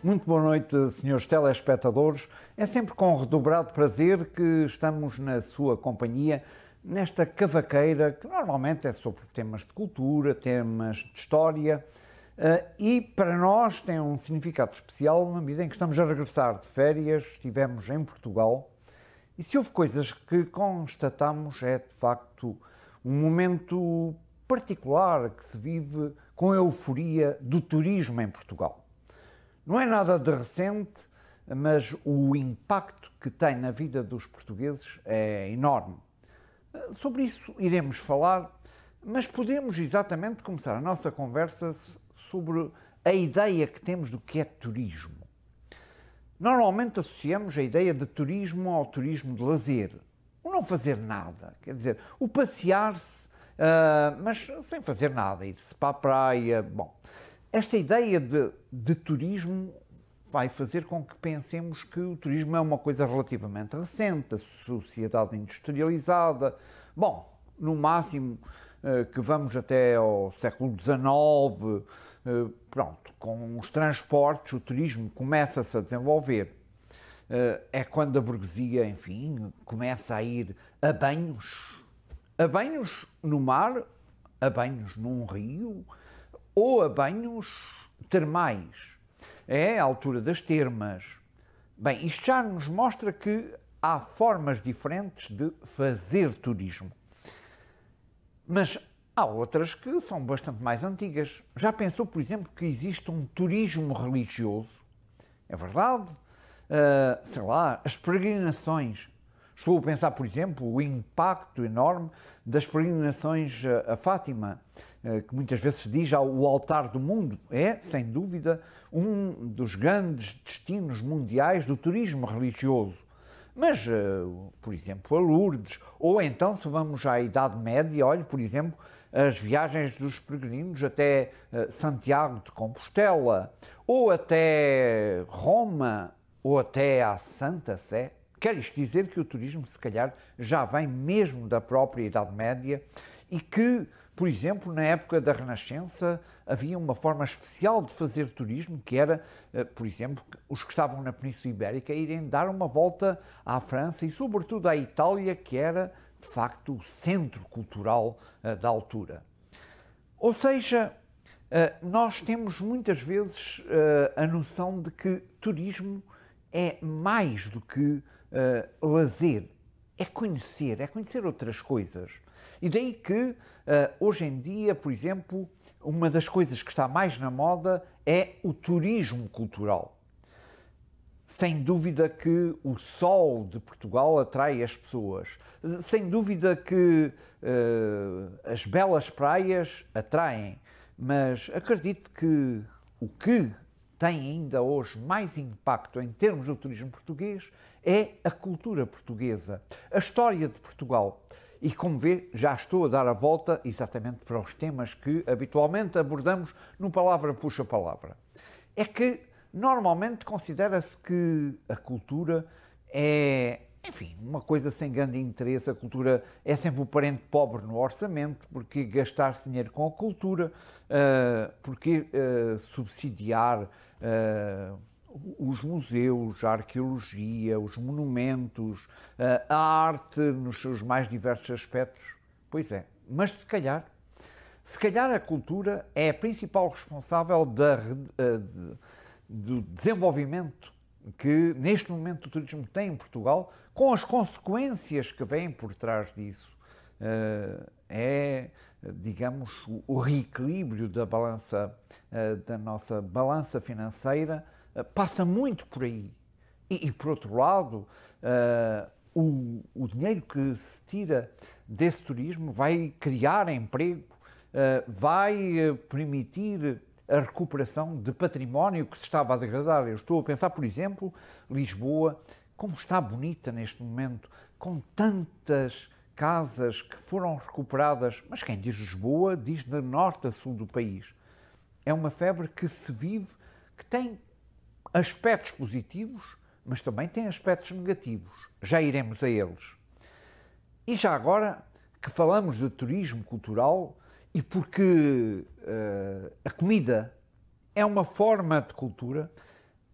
Muito boa noite, senhores telespectadores. É sempre com redobrado prazer que estamos na sua companhia nesta cavaqueira que normalmente é sobre temas de cultura, temas de história e para nós tem um significado especial na medida em que estamos a regressar de férias, estivemos em Portugal e se houve coisas que constatamos é de facto um momento particular que se vive com a euforia do turismo em Portugal. Não é nada de recente, mas o impacto que tem na vida dos portugueses é enorme. Sobre isso iremos falar, mas podemos exatamente começar a nossa conversa sobre a ideia que temos do que é turismo. Normalmente associamos a ideia de turismo ao turismo de lazer, o não fazer nada, quer dizer, o passear-se, mas sem fazer nada, ir-se para a praia, bom. Esta ideia de turismo vai fazer com que pensemos que o turismo é uma coisa relativamente recente, a sociedade industrializada. Bom, no máximo que vamos até ao século XIX, pronto, com os transportes o turismo começa-se a desenvolver. É quando a burguesia, enfim, começa a ir a banhos no mar, a banhos num rio, ou a banhos termais. É a altura das termas. Bem, isto já nos mostra que há formas diferentes de fazer turismo. Mas há outras que são bastante mais antigas. Já pensou, por exemplo, que existe um turismo religioso? É verdade? Sei lá, as peregrinações. Estou a pensar, por exemplo, o impacto enorme das peregrinações a Fátima, que muitas vezes se diz o altar do mundo. É, sem dúvida, um dos grandes destinos mundiais do turismo religioso. Mas, por exemplo, a Lourdes, ou então, se vamos à Idade Média, olhe, por exemplo, as viagens dos peregrinos até Santiago de Compostela, ou até Roma, ou até à Santa Sé. Quer isto dizer que o turismo, se calhar, já vem mesmo da própria Idade Média e que, por exemplo, na época da Renascença, havia uma forma especial de fazer turismo, que era, por exemplo, os que estavam na Península Ibérica irem dar uma volta à França e, sobretudo, à Itália, que era, de facto, o centro cultural da altura. Ou seja, nós temos muitas vezes a noção de que turismo é mais do que lazer, é conhecer outras coisas. E daí que, hoje em dia, por exemplo, uma das coisas que está mais na moda é o turismo cultural. Sem dúvida que o sol de Portugal atrai as pessoas. Sem dúvida que as belas praias atraem. Mas acredito que o que tem ainda hoje mais impacto em termos do turismo português é a cultura portuguesa, a história de Portugal. E como vê, já estou a dar a volta exatamente para os temas que habitualmente abordamos no Palavra Puxa Palavra. É que normalmente considera-se que a cultura é, enfim, uma coisa sem grande interesse. A cultura é sempre o parente pobre no orçamento, porque gastar-se dinheiro com a cultura, porque subsidiar os museus, a arqueologia, os monumentos, a arte nos seus mais diversos aspectos. Pois é, mas se calhar a cultura é a principal responsável do desenvolvimento que neste momento o turismo tem em Portugal, com as consequências que vêm por trás disso. Digamos, o reequilíbrio da balança, da nossa balança financeira, passa muito por aí. E por outro lado, o dinheiro que se tira desse turismo vai criar emprego, vai permitir a recuperação de património que se estava a degradar. Eu estou a pensar, por exemplo, Lisboa, como está bonita neste momento, com tantas casas que foram recuperadas, mas quem diz Lisboa diz de norte a sul do país. É uma febre que se vive, que tem aspectos positivos, mas também tem aspectos negativos. Já iremos a eles. E já agora que falamos de turismo cultural, e porque a comida é uma forma de cultura,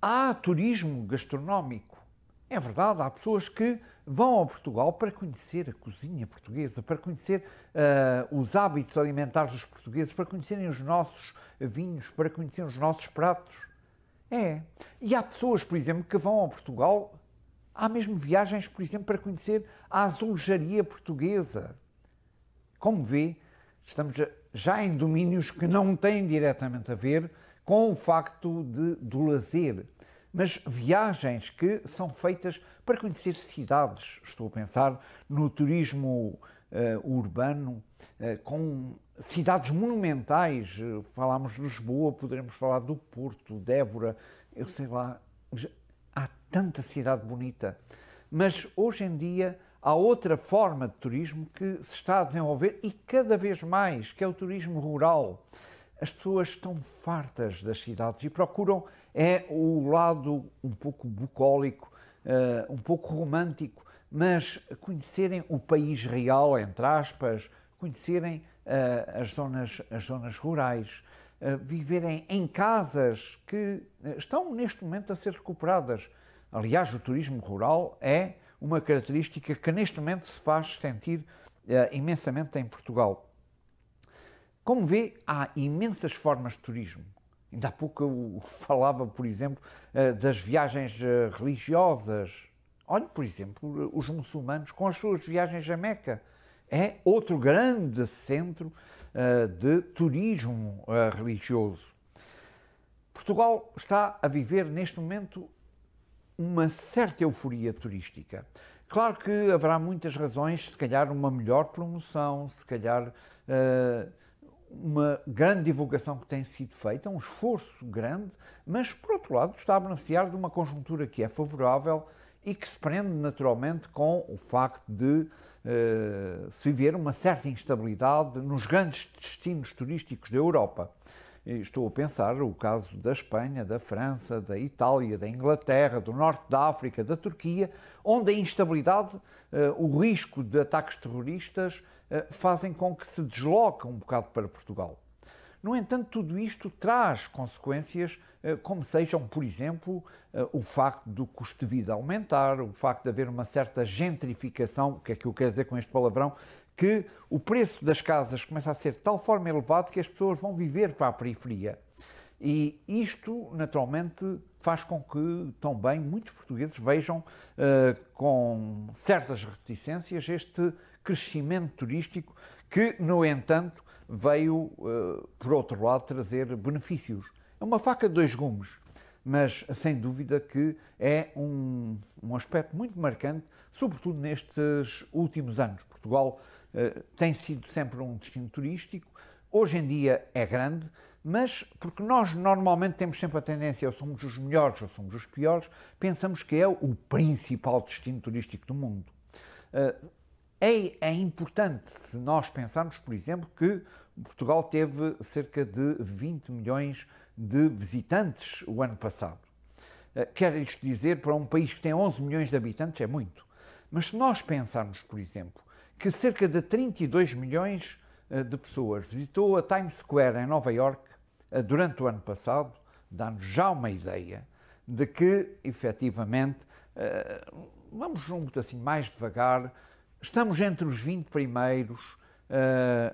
Há turismo gastronómico. É verdade, há pessoas que vão a Portugal para conhecer a cozinha portuguesa, para conhecer os hábitos alimentares dos portugueses, para conhecerem os nossos vinhos, para conhecerem os nossos pratos. É. E há pessoas, por exemplo, que vão a Portugal, há mesmo viagens, por exemplo, para conhecer a azulejaria portuguesa. Como vê, estamos já em domínios que não têm diretamente a ver com o facto do lazer, mas viagens que são feitas para conhecer cidades. Estou a pensar no turismo urbano, com cidades monumentais. Falámos de Lisboa, poderemos falar do Porto, de Évora, eu sei lá, há tanta cidade bonita. Mas hoje em dia há outra forma de turismo que se está a desenvolver e cada vez mais, que é o turismo rural. As pessoas estão fartas das cidades e procuram o lado um pouco bucólico, um pouco romântico, mas conhecerem o país real, entre aspas, conhecerem as zonas rurais, viverem em casas que estão neste momento a ser recuperadas. Aliás, o turismo rural é uma característica que neste momento se faz sentir imensamente em Portugal. Como vê, há imensas formas de turismo. Ainda há pouco eu falava, por exemplo, das viagens religiosas. Olhe, por exemplo, os muçulmanos com as suas viagens a Meca. É outro grande centro de turismo religioso. Portugal está a viver neste momento uma certa euforia turística. Claro que haverá muitas razões, se calhar uma melhor promoção, se calhar uma grande divulgação que tem sido feita, um esforço grande, mas por outro lado está a beneficiar de uma conjuntura que é favorável e que se prende naturalmente com o facto de se viver uma certa instabilidade nos grandes destinos turísticos da Europa. Estou a pensar o caso da Espanha, da França, da Itália, da Inglaterra, do Norte da África, da Turquia, onde a instabilidade, o risco de ataques terroristas fazem com que se desloque um bocado para Portugal. No entanto, tudo isto traz consequências, como sejam, por exemplo, o facto do custo de vida aumentar, o facto de haver uma certa gentrificação, o que é que eu quero dizer com este palavrão, que o preço das casas começa a ser de tal forma elevado que as pessoas vão viver para a periferia. E isto, naturalmente, faz com que também muitos portugueses vejam com certas reticências este crescimento turístico que, no entanto, veio, por outro lado, trazer benefícios. É uma faca de dois gumes, mas sem dúvida que é um aspecto muito marcante, sobretudo nestes últimos anos. Portugal tem sido sempre um destino turístico, hoje em dia é grande, mas porque nós normalmente temos sempre a tendência, ou somos os melhores ou somos os piores, pensamos que é o principal destino turístico do mundo. É importante se nós pensarmos, por exemplo, que Portugal teve cerca de 20 milhões de visitantes o ano passado. Quer isto dizer, para um país que tem 11 milhões de habitantes é muito. Mas se nós pensarmos, por exemplo, que cerca de 32 milhões de pessoas visitou a Times Square em Nova Iorque durante o ano passado, dá-nos já uma ideia de que, efetivamente, vamos um assim mais devagar, estamos entre os 20 primeiros,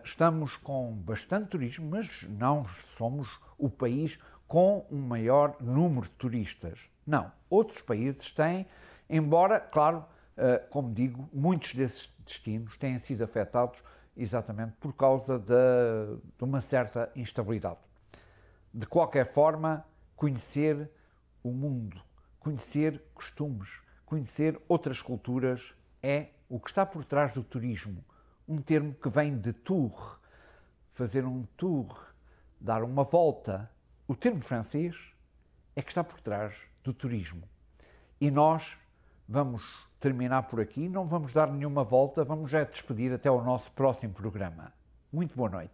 estamos com bastante turismo, mas não somos o país com o maior número de turistas. Não, outros países têm, embora, claro, como digo, muitos desses destinos têm sido afetados exatamente por causa de uma certa instabilidade. De qualquer forma, conhecer o mundo, conhecer costumes, conhecer outras culturas é o que está por trás do turismo. Um termo que vem de tour, fazer um tour, dar uma volta. O termo francês é que está por trás do turismo. E nós vamos terminar por aqui, não vamos dar nenhuma volta, vamos já despedir até ao nosso próximo programa. Muito boa noite.